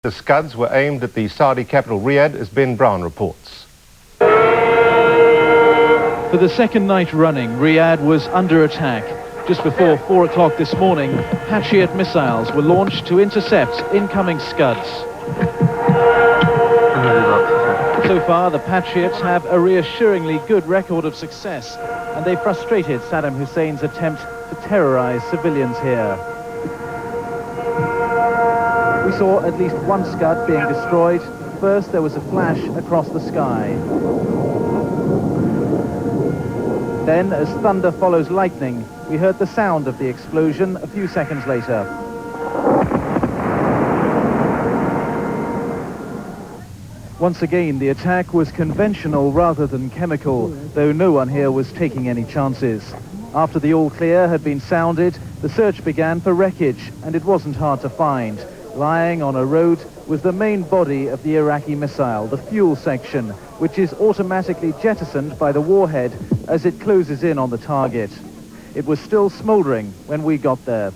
The scuds were aimed at the Saudi capital Riyadh, as Ben Brown reports. For the second night running, Riyadh was under attack. Just before 4 o'clock this morning, Patriot missiles were launched to intercept incoming scuds. So far, the Patriots have a reassuringly good record of success, and they frustrated Saddam Hussein's attempt to terrorize civilians here. We saw at least one scud being destroyed. First, there was a flash across the sky. Then, as thunder follows lightning, we heard the sound of the explosion a few seconds later. Once again, the attack was conventional rather than chemical, though no one here was taking any chances. After the all clear had been sounded, the search began for wreckage, and it wasn't hard to find. Lying on a road was the main body of the Iraqi missile, the fuel section, which is automatically jettisoned by the warhead as it closes in on the target. It was still smouldering when we got there.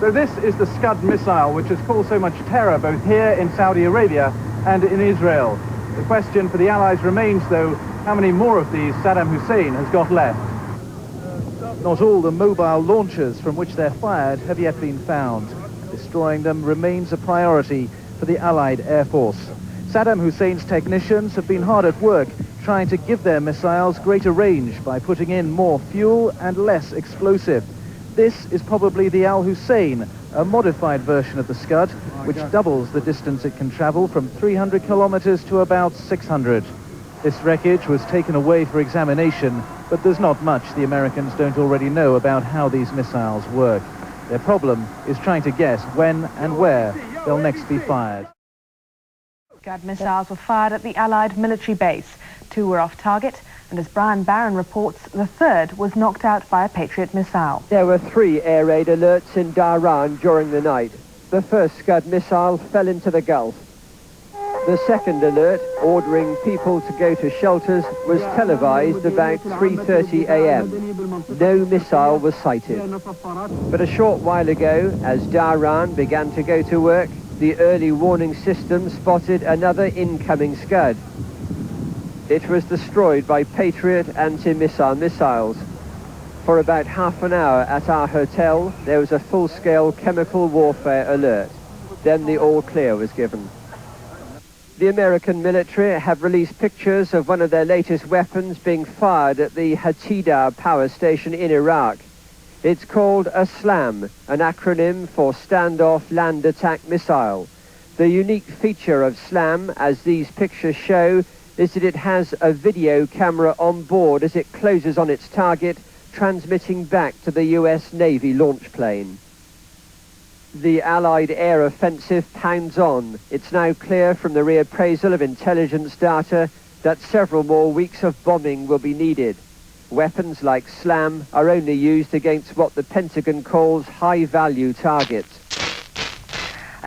So this is the Scud missile, which has caused so much terror both here in Saudi Arabia and in Israel. The question for the Allies remains, though, how many more of these Saddam Hussein has got left? Not all the mobile launchers from which they're fired have yet been found. Destroying them remains a priority for the Allied Air Force. Saddam Hussein's technicians have been hard at work trying to give their missiles greater range by putting in more fuel and less explosive. This is probably the Al Hussein, a modified version of the Scud, which doubles the distance it can travel from 300 kilometers to about 600. This wreckage was taken away for examination, but there's not much the Americans don't already know about how these missiles work. Their problem is trying to guess when and where they'll next be fired. Scud missiles were fired at the Allied military base. 2 were off target, and as Riyadh Dharan reports, the third was knocked out by a Patriot missile. There were 3 air raid alerts in Dharan during the night. The first Scud missile fell into the Gulf. The second alert, ordering people to go to shelters, was televised about 3:30 a.m. No missile was sighted. But a short while ago, as Dharan began to go to work, the early warning system spotted another incoming Scud. It was destroyed by Patriot anti-missile missiles. For about half an hour at our hotel, there was a full-scale chemical warfare alert. Then the all-clear was given. The American military have released pictures of one of their latest weapons being fired at the Hatida power station in Iraq. It's called a SLAM, an acronym for Standoff Land Attack Missile. The unique feature of SLAM, as these pictures show, is that it has a video camera on board as it closes on its target, transmitting back to the US Navy launch plane. The Allied air offensive pounds on. It's now clear from the reappraisal of intelligence data that several more weeks of bombing will be needed. Weapons like SLAM are only used against what the Pentagon calls high-value targets.